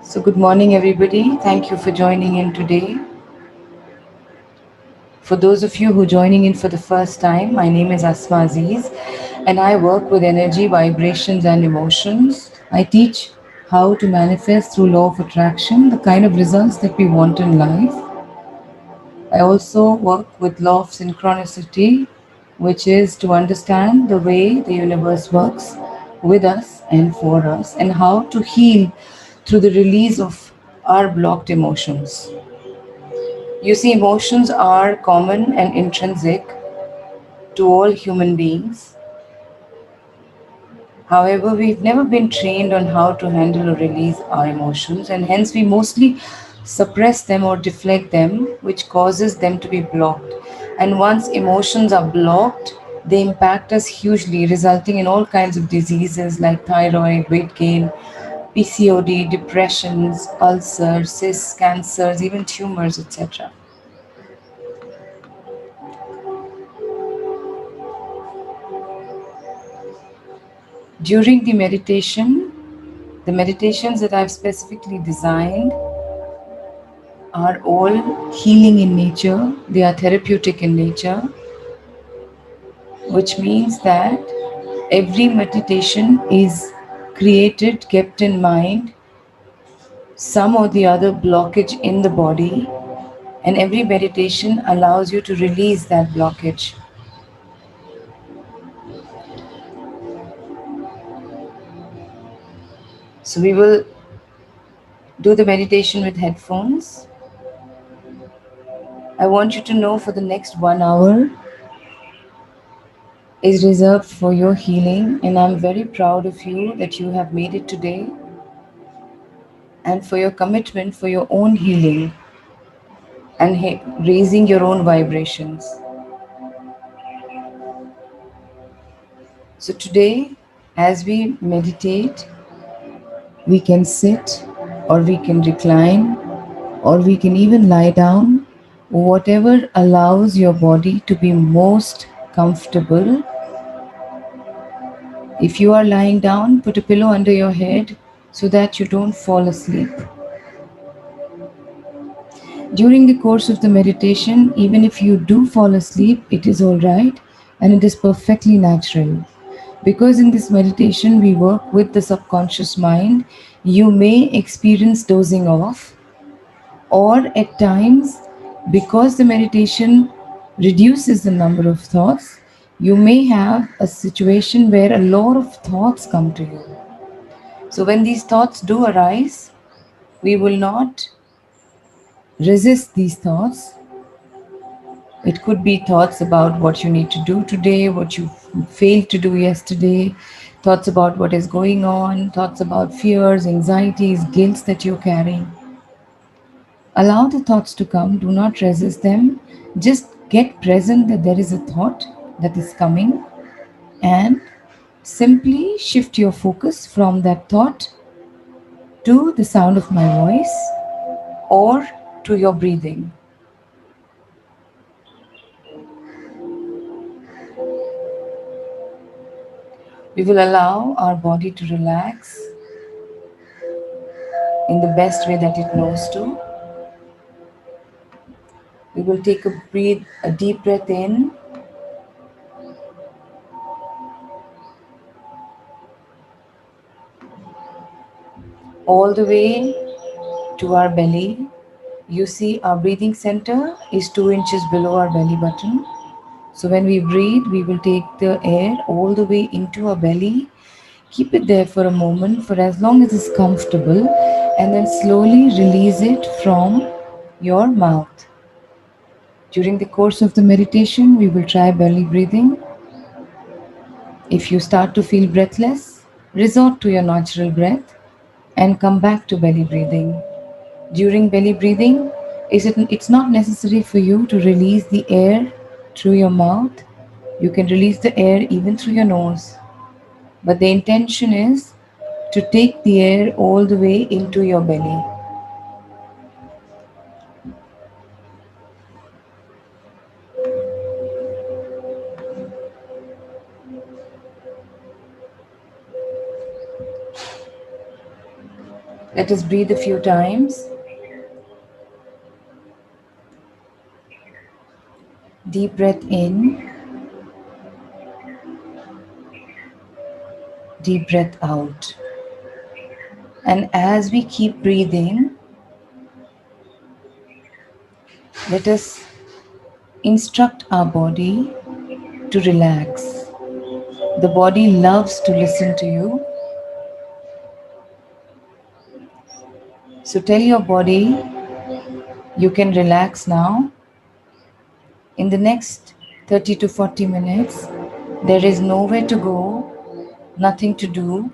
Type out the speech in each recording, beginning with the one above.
So, good morning, everybody. Thank you for joining in today. For those of you who are joining in for the first time, my name is Asma Aziz, and I work with energy, vibrations, and emotions. I teach how to manifest through law of attraction the kind of results that we want in life. I also work with law of synchronicity, which is to understand the way the universe works with us and for us, and how to heal through the release of our blocked emotions. You see, emotions are common and intrinsic to all human beings. However, we've never been trained on how to handle or release our emotions, and hence we mostly suppress them or deflect them, which causes them to be blocked. And once emotions are blocked, they impact us hugely, resulting in all kinds of diseases like thyroid, weight gain, PCOD, depressions, ulcers, cysts, cancers, even tumors, etc. During the meditations that I've specifically designed are all healing in nature, they are therapeutic in nature, which means that every meditation is created, kept in mind some or the other blockage in the body, and every meditation allows you to release that blockage. So, we will do the meditation with headphones. I want you to know for the next 1 hour is reserved for your healing, and I'm very proud of you that you have made it today and for your commitment for your own healing and raising your own vibrations. So, today, as we meditate, we can sit or we can recline or we can even lie down, whatever allows your body to be most comfortable. If you are lying down, put a pillow under your head so that you don't fall asleep. During the course of the meditation, even if you do fall asleep, it is all right and it is perfectly natural. Because in this meditation, we work with the subconscious mind, you may experience dozing off, or at times, because the meditation reduces the number of thoughts, you may have a situation where a lot of thoughts come to you. So, when these thoughts do arise, we will not resist these thoughts. It could be thoughts about what you need to do today, what you failed to do yesterday, thoughts about what is going on, thoughts about fears, anxieties, guilt that you're carrying. Allow the thoughts to come, do not resist them. Just get present that there is a thought that is coming and simply shift your focus from that thought to the sound of my voice or to your breathing. We will allow our body to relax in the best way that it knows to. We will take a deep breath in all the way to our belly. You see, our breathing center is 2 inches below our belly button. So when we breathe, we will take the air all the way into our belly. Keep it there for a moment, for as long as it's comfortable, and then slowly release it from your mouth. During the course of the meditation, we will try belly breathing. If you start to feel breathless, resort to your natural breath and come back to belly breathing. During belly breathing, it's not necessary for you to release the air through your mouth. You can release the air even through your nose. But the intention is to take the air all the way into your belly. Let us breathe a few times. Deep breath in, deep breath out. And as we keep breathing, let us instruct our body to relax. The body loves to listen to you. So tell your body you can relax now. In the next 30 to 40 minutes, there is nowhere to go, nothing to do.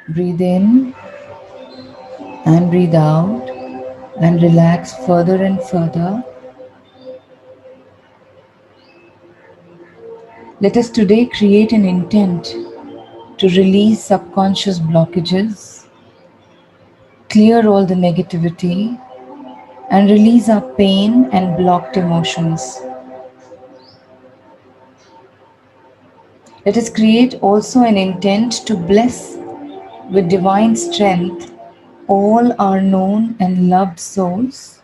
Breathe in and breathe out and relax further and further. Let us today create an intent to release subconscious blockages, clear all the negativity, and release our pain and blocked emotions. Let us create also an intent to bless with divine strength all our known and loved souls.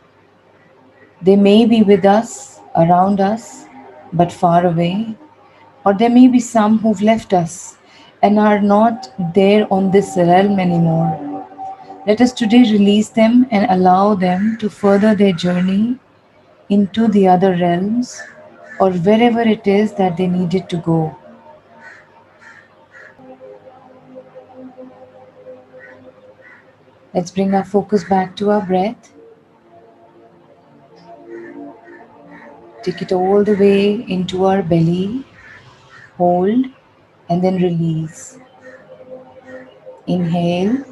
They may be with us, around us, but far away, or there may be some who've left us and are not there on this realm anymore. Let us today release them and allow them to further their journey into the other realms or wherever it is that they needed to go. Let's bring our focus back to our breath. Take it all the way into our belly, hold, and then release. Inhale,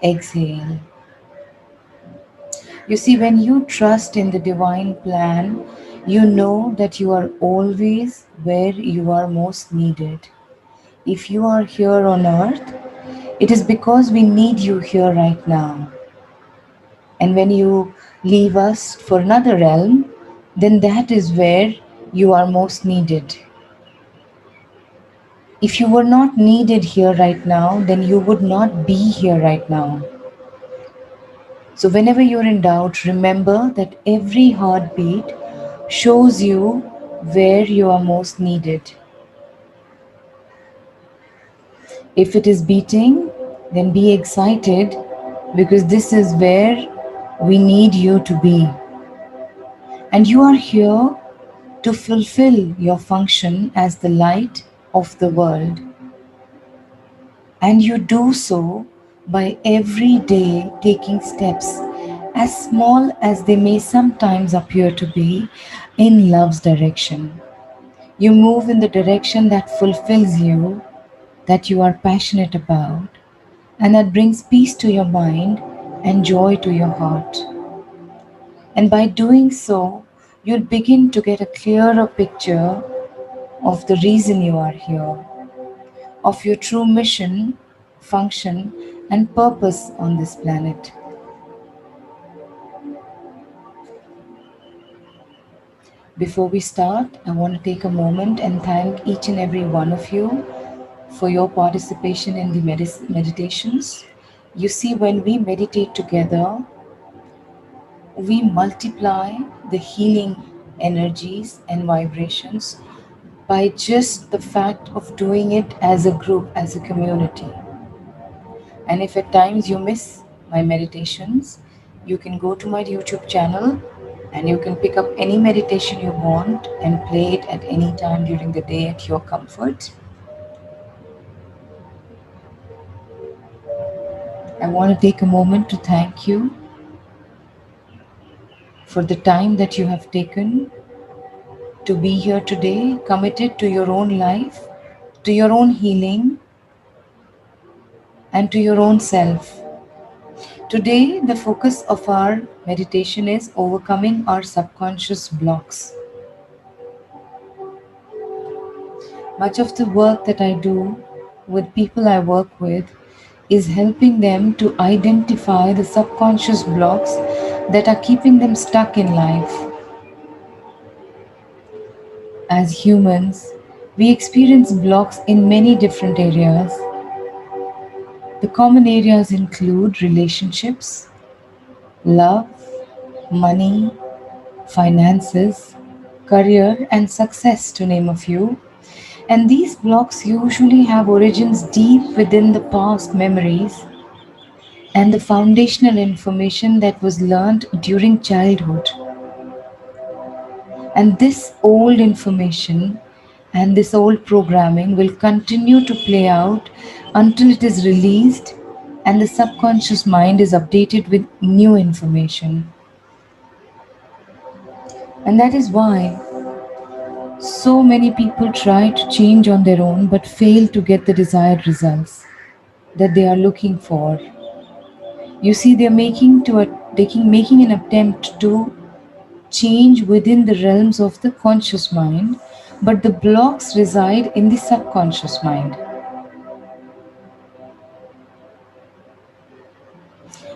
exhale. You see, when you trust in the divine plan, you know that you are always where you are most needed. If you are here on earth, it is because we need you here right now. And when you leave us for another realm, then that is where you are most needed. If you were not needed here right now, then you would not be here right now. So, whenever you're in doubt, remember that every heartbeat shows you where you are most needed. If it is beating, then be excited because this is where we need you to be. And you are here to fulfill your function as the light of the world. And you do so by every day taking steps, as small as they may sometimes appear to be, in love's direction. You move in the direction that fulfills you, that you are passionate about, and that brings peace to your mind and joy to your heart. And by doing so, you'll begin to get a clearer picture of the reason you are here, of your true mission, function, and purpose on this planet. Before we start, I want to take a moment and thank each and every one of you for your participation in the meditations. You see, when we meditate together, we multiply the healing energies and vibrations by just the fact of doing it as a group, as a community. And if at times you miss my meditations, you can go to my YouTube channel and you can pick up any meditation you want and play it at any time during the day at your comfort. I want to take a moment to thank you for the time that you have taken to be here today, committed to your own life, to your own healing, and to your own self. Today, the focus of our meditation is overcoming our subconscious blocks. Much of the work that I do with people I work with is helping them to identify the subconscious blocks that are keeping them stuck in life. As humans, we experience blocks in many different areas. The common areas include relationships, love, money, finances, career, and success, to name a few. And these blocks usually have origins deep within the past memories and the foundational information that was learned during childhood. And this old information and this old programming will continue to play out until it is released and the subconscious mind is updated with new information. And that is why so many people try to change on their own but fail to get the desired results that they are looking for. You see, making an attempt to change within the realms of the conscious mind, but the blocks reside in the subconscious mind.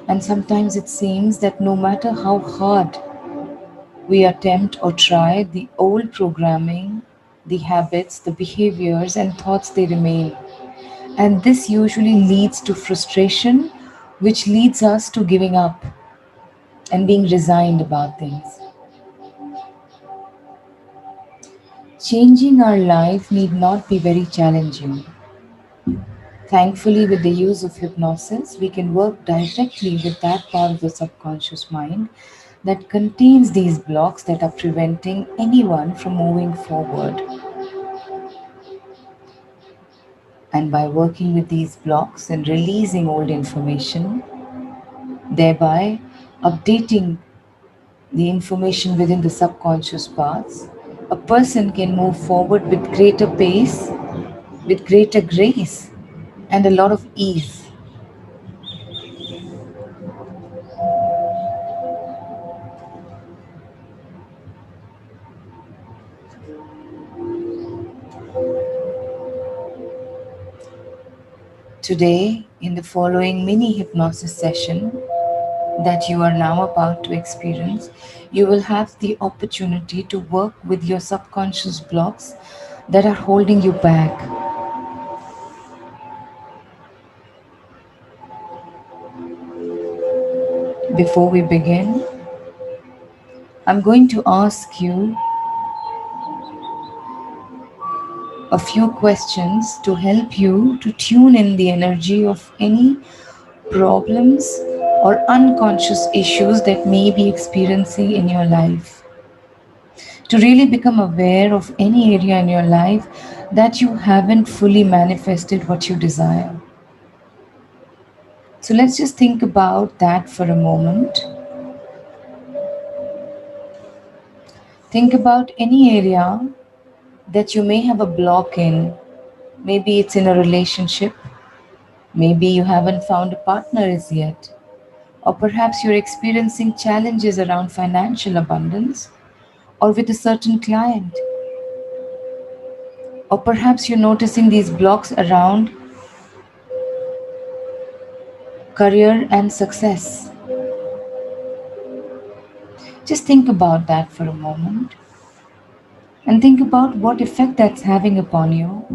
And sometimes it seems that no matter how hard we attempt or try, the old programming, the habits, the behaviors, and thoughts they remain. And this usually leads to frustration, which leads us to giving up and being resigned about things. Changing our life need not be very challenging. Thankfully, with the use of hypnosis, we can work directly with that part of the subconscious mind that contains these blocks that are preventing anyone from moving forward. And by working with these blocks and releasing old information, thereby updating the information within the subconscious parts, a person can move forward with greater pace, with greater grace, and a lot of ease. Today, in the following mini hypnosis session that you are now about to experience, you will have the opportunity to work with your subconscious blocks that are holding you back. Before we begin, I'm going to ask you a few questions to help you to tune in the energy of any problems or unconscious issues that may be experiencing in your life. To really become aware of any area in your life that you haven't fully manifested what you desire. So let's just think about that for a moment. Think about any area that you may have a block in. Maybe it's in a relationship. Maybe you haven't found a partner as yet. Or perhaps you're experiencing challenges around financial abundance or with a certain client. Or perhaps you're noticing these blocks around career and success. Just think about that for a moment and think about what effect that's having upon you.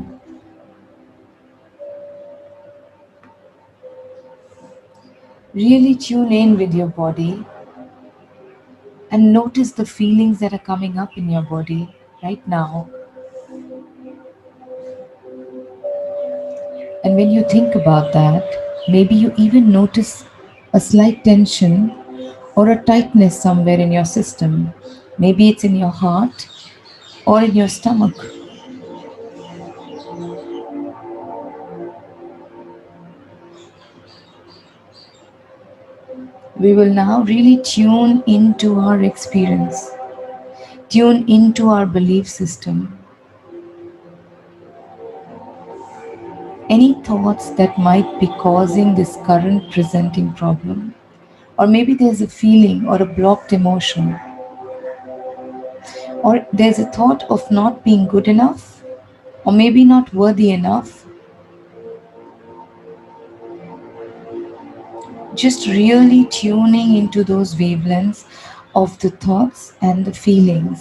Really tune in with your body and notice the feelings that are coming up in your body right now. And when you think about that, maybe you even notice a slight tension or a tightness somewhere in your system. Maybe it's in your heart or in your stomach. We will now really tune into our experience, tune into our belief system. Any thoughts that might be causing this current presenting problem, or maybe there's a feeling or a blocked emotion, or there's a thought of not being good enough, or maybe not worthy enough. Just really tuning into those wavelengths of the thoughts and the feelings.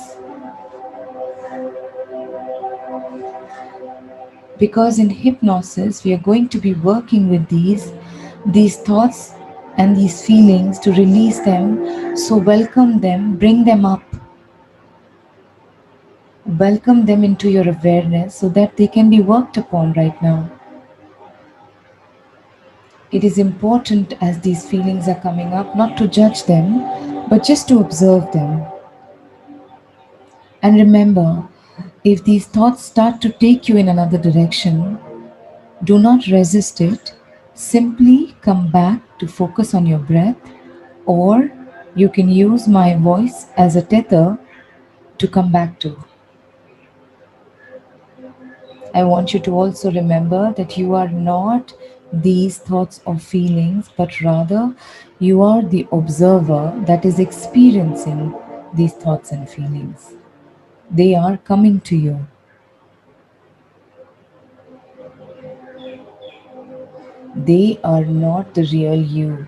Because in hypnosis, we are going to be working with these thoughts and these feelings to release them. So welcome them, bring them up, welcome them into your awareness so that they can be worked upon right now. It is important as these feelings are coming up not to judge them, but just to observe them. And remember, if these thoughts start to take you in another direction, do not resist it. Simply come back to focus on your breath, or you can use my voice as a tether to come back to. I want you to also remember that you are not these thoughts or feelings, but rather you are the observer that is experiencing these thoughts and feelings. They are coming to you. They are not the real you.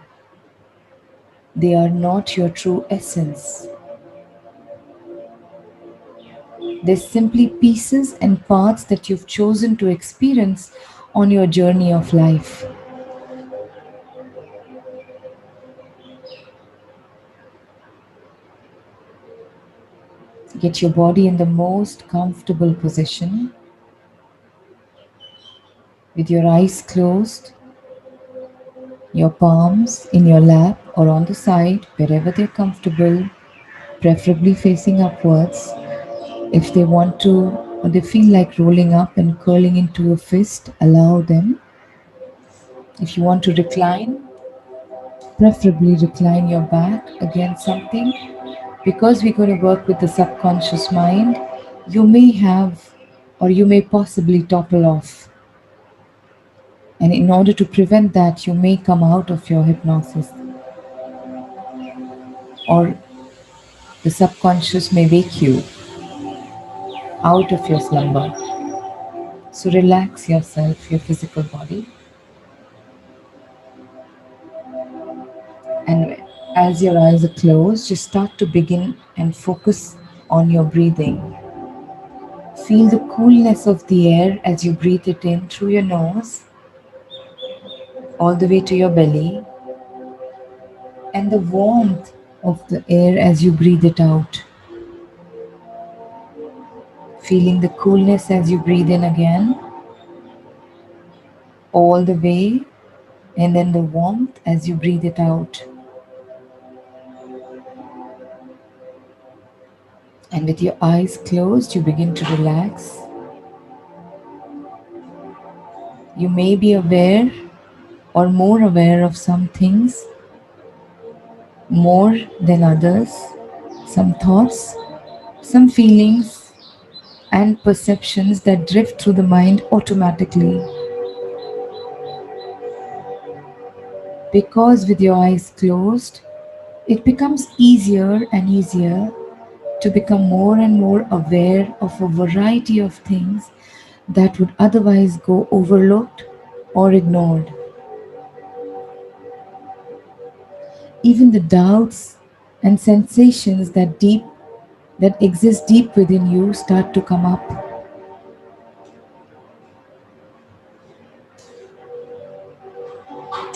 They are not your true essence. They're simply pieces and parts that you've chosen to experience on your journey of life. Get your body in the most comfortable position with your eyes closed, your palms in your lap or on the side, wherever they're comfortable, preferably facing upwards. If they want to or they feel like rolling up and curling into a fist, allow them. If you want to recline, preferably recline your back against something. Because we're going to work with the subconscious mind, you may have or you may possibly topple off. And in order to prevent that, you may come out of your hypnosis, or the subconscious may wake you out of your slumber. So relax yourself, your physical body. And as your eyes are closed, just start to begin and focus on your breathing. Feel the coolness of the air as you breathe it in through your nose, all the way to your belly, and the warmth of the air as you breathe it out. Feeling the coolness as you breathe in again, all the way, and then the warmth as you breathe it out. And with your eyes closed, you begin to relax. You may be aware or more aware of some things more than others, some thoughts, some feelings, and perceptions that drift through the mind automatically. Because with your eyes closed, it becomes easier and easier to become more and more aware of a variety of things that would otherwise go overlooked or ignored. Even the doubts and sensations that exist deep within you start to come up.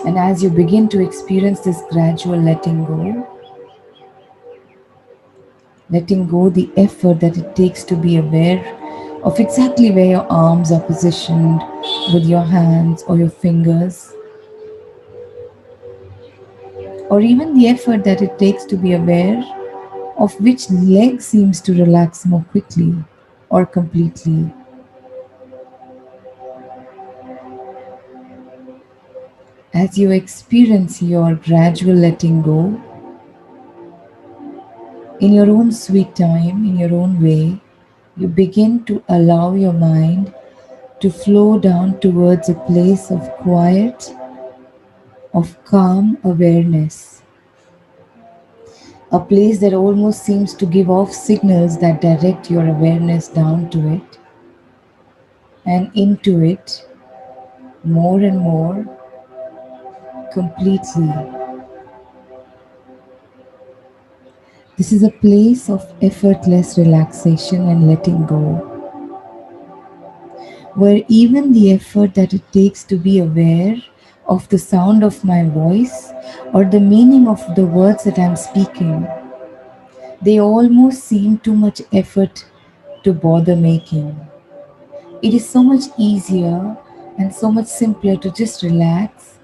And as you begin to experience this gradual letting go the effort that it takes to be aware of exactly where your arms are positioned with your hands or your fingers, or even the effort that it takes to be aware of which leg seems to relax more quickly or completely. As you experience your gradual letting go, in your own sweet time, in your own way, you begin to allow your mind to flow down towards a place of quiet, of calm awareness. A place that almost seems to give off signals that direct your awareness down to it. and into it more and more completely. This is a place of effortless relaxation and letting go, where even the effort that it takes to be aware of the sound of my voice or the meaning of the words that I'm speaking, they almost seem too much effort to bother making. It is so much easier and so much simpler to just relax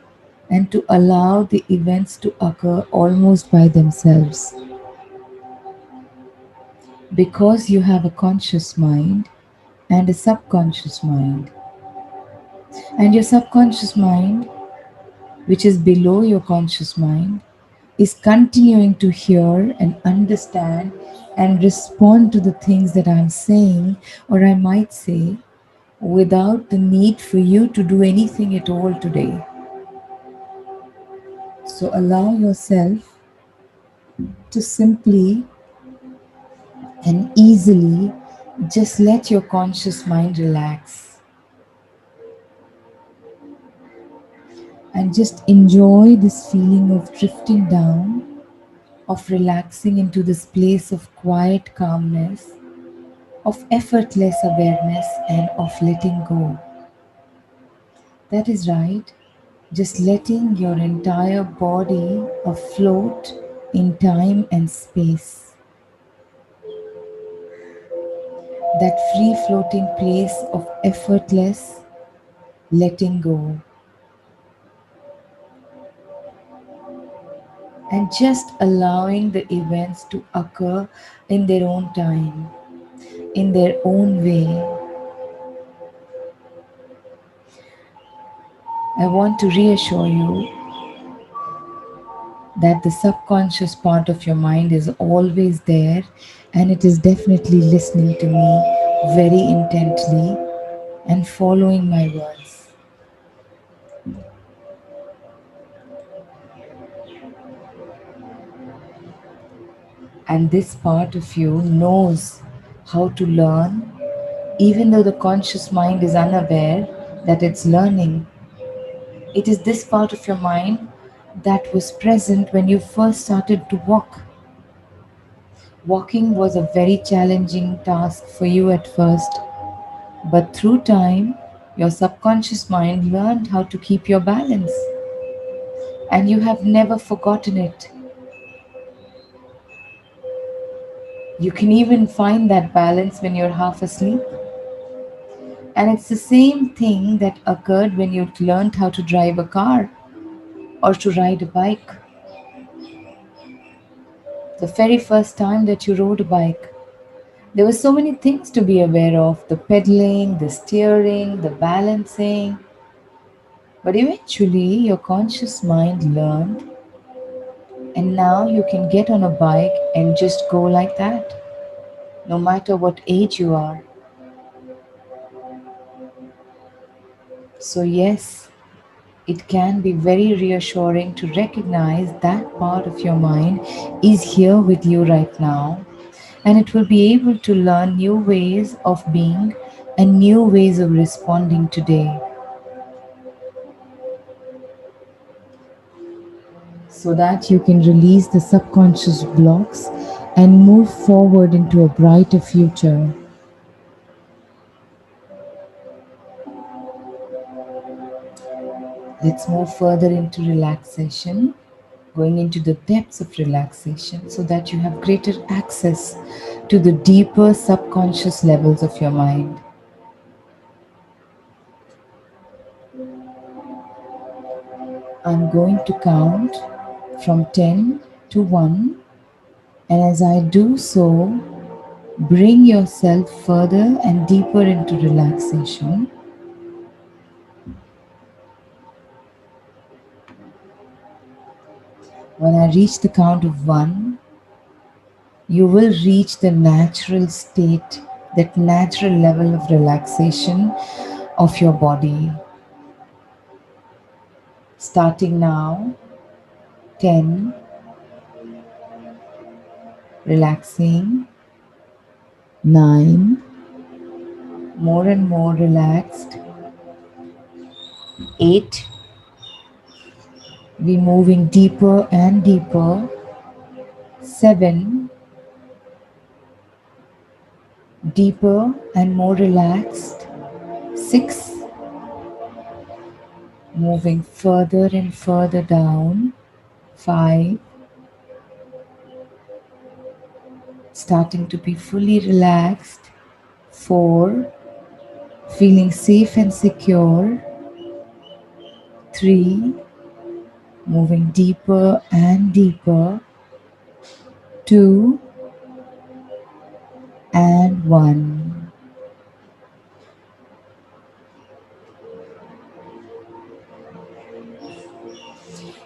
and to allow the events to occur almost by themselves. Because you have a conscious mind and a subconscious mind. And your subconscious mind, which is below your conscious mind, is continuing to hear and understand and respond to the things that I'm saying or I might say without the need for you to do anything at all today. So allow yourself to simply and easily just let your conscious mind relax and just enjoy this feeling of drifting down, of relaxing into this place of quiet calmness, of effortless awareness, and of letting go. That is right, just letting your entire body afloat in time and space. That free floating place of effortless letting go. And just allowing the events to occur in their own time, in their own way. I want to reassure you that the subconscious part of your mind is always there and it is definitely listening to me very intently and following my words. And this part of you knows how to learn, even though the conscious mind is unaware that it's learning. It is this part of your mind that was present when you first started to walk. Walking was a very challenging task for you at first, but through time, your subconscious mind learned how to keep your balance, and you have never forgotten it. You can even find that balance when you're half asleep. And it's the same thing that occurred when you learned how to drive a car or to ride a bike. The very first time that you rode a bike, there were so many things to be aware of: the pedaling, the steering, the balancing. But eventually, your conscious mind learned, and now you can get on a bike and just go like that, no matter what age you are. So, yes, it can be very reassuring to recognize that part of your mind is here with you right now, and it will be able to learn new ways of being and new ways of responding today, so that you can release the subconscious blocks and move forward into a brighter future. Let's move further into relaxation, going into the depths of relaxation so that you have greater access to the deeper subconscious levels of your mind. I'm going to count from 10 to 1, and as I do so, bring yourself further and deeper into relaxation. When I reach the count of 1, you will reach the natural state, that natural level of relaxation of your body. Starting now, 10, relaxing, 9, more and more relaxed. 8. We moving deeper and deeper. 7. Deeper and more relaxed. 6. Moving further and further down. 5. Starting to be fully relaxed. 4. Feeling safe and secure. 3. Moving deeper and deeper. 2. And 1.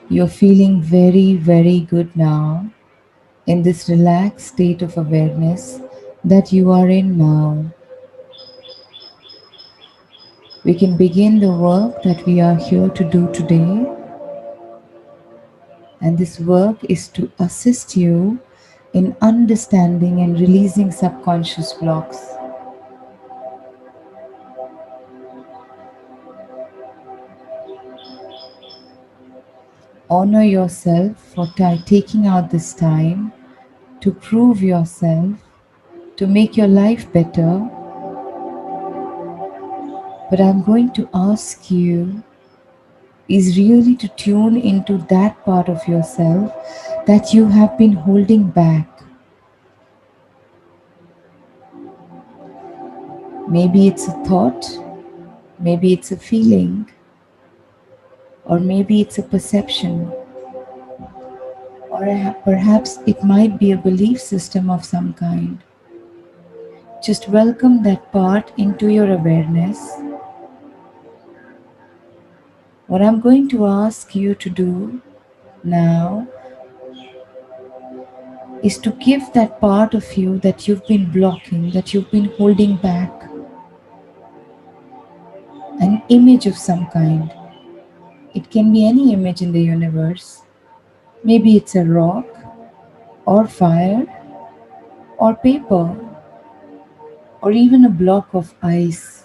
You're feeling very, very good now in this relaxed state of awareness that you are in now. We can begin the work that we are here to do today. And this work is to assist you in understanding and releasing subconscious blocks. Honor yourself for taking out this time to prove yourself, to make your life better. But I'm going to ask you is really to tune into that part of yourself that you have been holding back. Maybe it's a thought, maybe it's a feeling, or maybe it's a perception, or perhaps it might be a belief system of some kind. Just welcome that part into your awareness. What I'm going to ask you to do now is to give that part of you that you've been blocking, that you've been holding back, an image of some kind. It can be any image in the universe. Maybe it's a rock, or fire, or paper, or even a block of ice.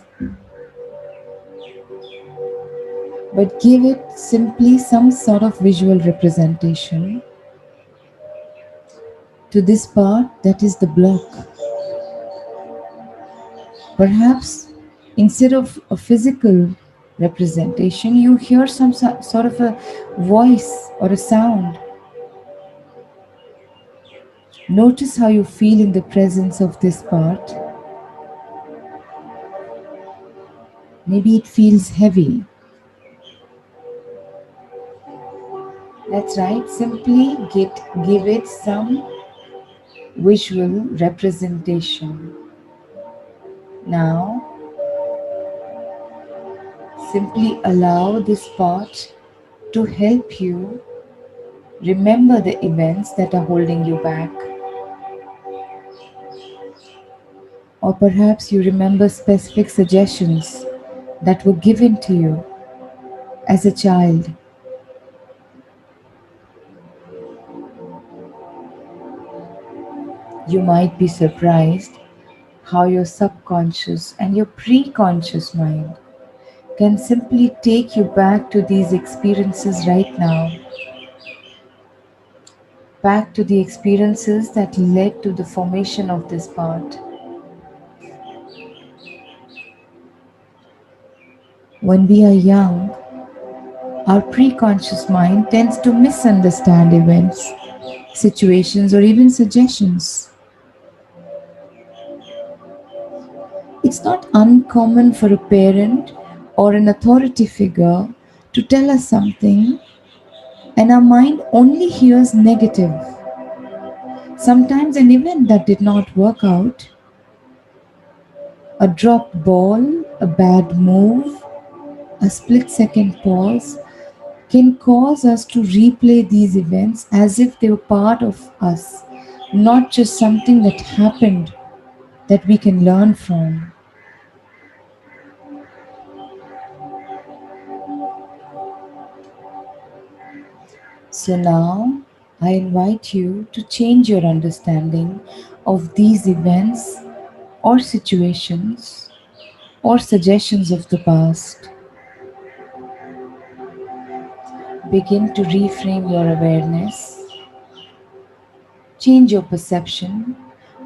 But give it simply some sort of visual representation to this part that is the block. Perhaps instead of a physical representation, you hear some sort of a voice or a sound. Notice how you feel in the presence of this part. Maybe it feels heavy. That's right, simply give it some visual representation. Now, simply allow this part to help you remember the events that are holding you back. Or perhaps you remember specific suggestions that were given to you as a child. You might be surprised how your subconscious and your pre-conscious mind can simply take you back to these experiences right now. Back to the experiences that led to the formation of this part. When we are young, our pre-conscious mind tends to misunderstand events, situations, or even suggestions. It's not uncommon for a parent or an authority figure to tell us something and our mind only hears negative. Sometimes an event that did not work out, a dropped ball, a bad move, a split-second pause can cause us to replay these events as if they were part of us, not just something that happened that we can learn from. So now I invite you to change your understanding of these events or situations or suggestions of the past. Begin to reframe your awareness, change your perception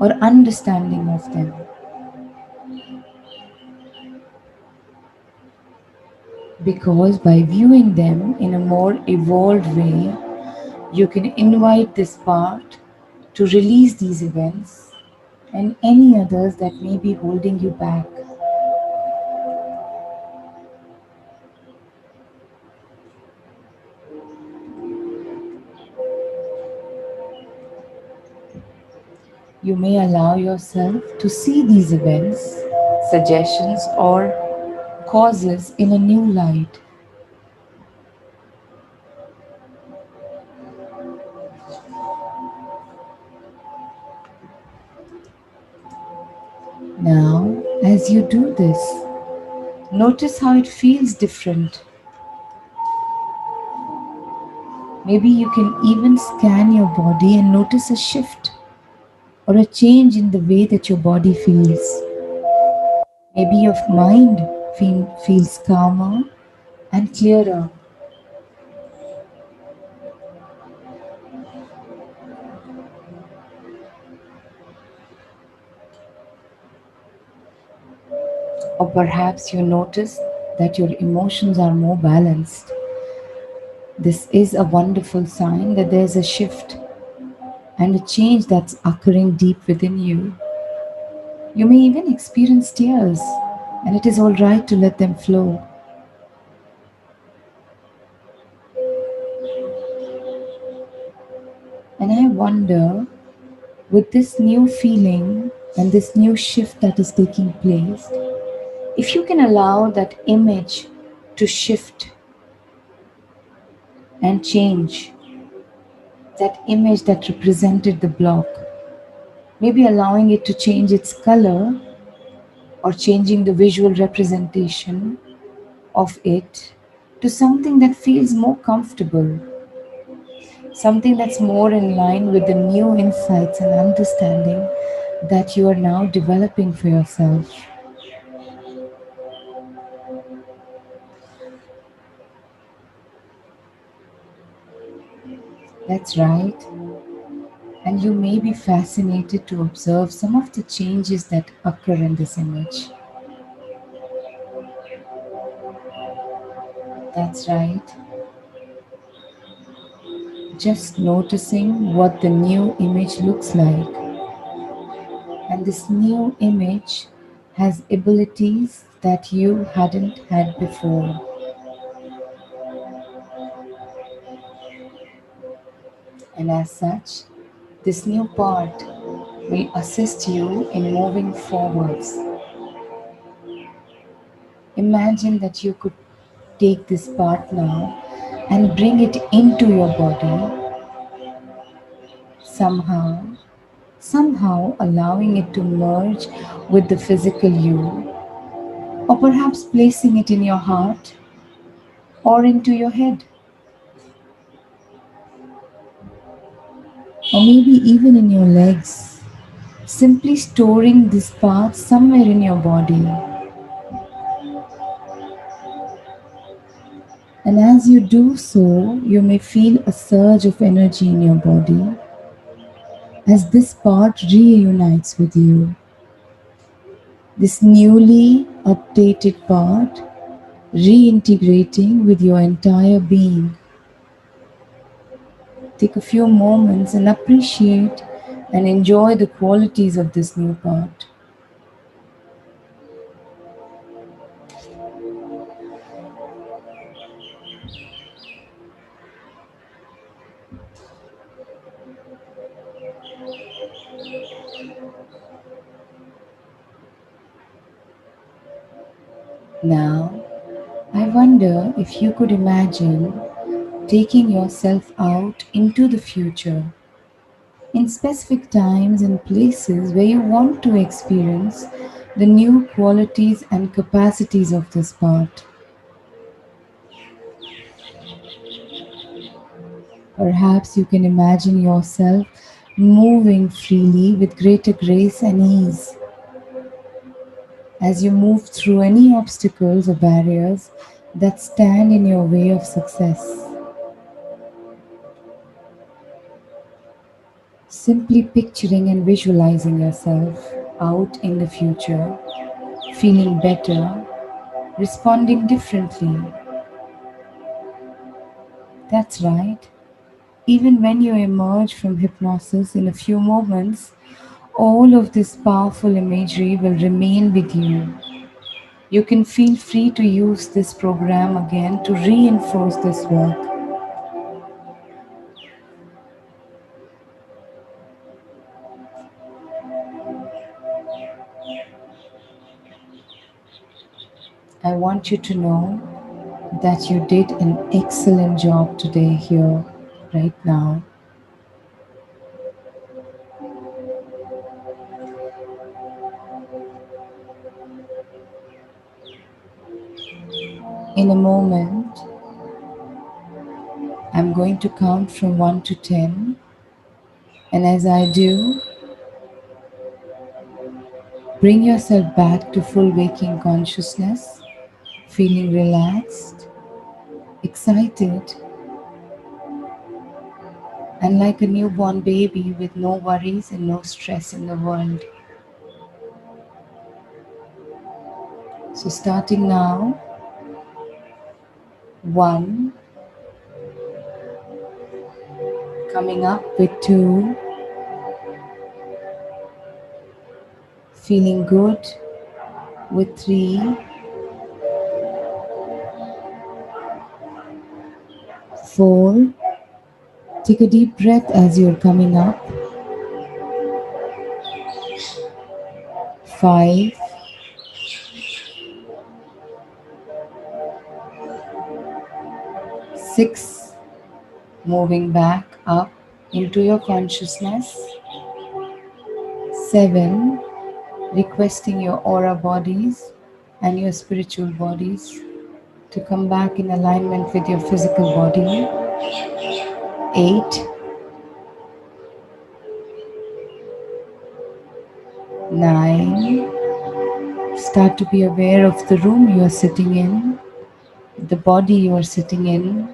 or understanding of them. Because by viewing them in a more evolved way, you can invite this part to release these events and any others that may be holding you back. You may allow yourself to see these events, suggestions, or causes in a new light. Now, as you do this, notice how it feels different. Maybe you can even scan your body and notice a shift or a change in the way that your body feels. Maybe your mind feels calmer and clearer. Or perhaps you notice that your emotions are more balanced. This is a wonderful sign that there's a shift and a change that's occurring deep within you. You may even experience tears, and it is all right to let them flow. And I wonder, with this new feeling and this new shift that is taking place, if you can allow that image to shift and change, that image that represented the block, maybe allowing it to change its color or changing the visual representation of it to something that feels more comfortable, something that's more in line with the new insights and understanding that you are now developing for yourself. That's right. And you may be fascinated to observe some of the changes that occur in this image. That's right. Just noticing what the new image looks like. And this new image has abilities that you hadn't had before. And as such, this new part will assist you in moving forwards. Imagine that you could take this part now and bring it into your body somehow allowing it to merge with the physical you, or perhaps placing it in your heart or into your head, or maybe even in your legs. Simply storing this part somewhere in your body. And as you do so, you may feel a surge of energy in your body as this part reunites with you. This newly updated part reintegrating with your entire being. Take a few moments and appreciate and enjoy the qualities of this new part. Now, I wonder if you could imagine taking yourself out into the future in specific times and places where you want to experience the new qualities and capacities of this part. Perhaps you can imagine yourself moving freely with greater grace and ease as you move through any obstacles or barriers that stand in your way of success. Simply picturing and visualizing yourself out in the future, feeling better, responding differently. That's right. Even when you emerge from hypnosis in a few moments, all of this powerful imagery will remain with you. You can feel free to use this program again to reinforce this work. I want you to know that you did an excellent job today, here, right now. In a moment, I'm going to count from 1 to 10, and as I do, bring yourself back to full waking consciousness, feeling relaxed, excited, and like a newborn baby with no worries and no stress in the world. So, starting now, 1, coming up with 2, feeling good with 3, 4, take a deep breath as you're coming up, 5, 6, moving back up into your consciousness, 7, requesting your aura bodies and your spiritual bodies to come back in alignment with your physical body, 8, 9, start to be aware of the room you are sitting in, the body you are sitting in,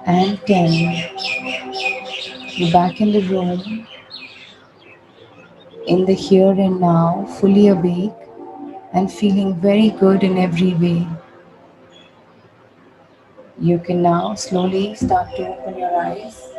and 10, you're back in the room, in the here and now, fully awake and feeling very good in every way. You can now slowly start to open your eyes.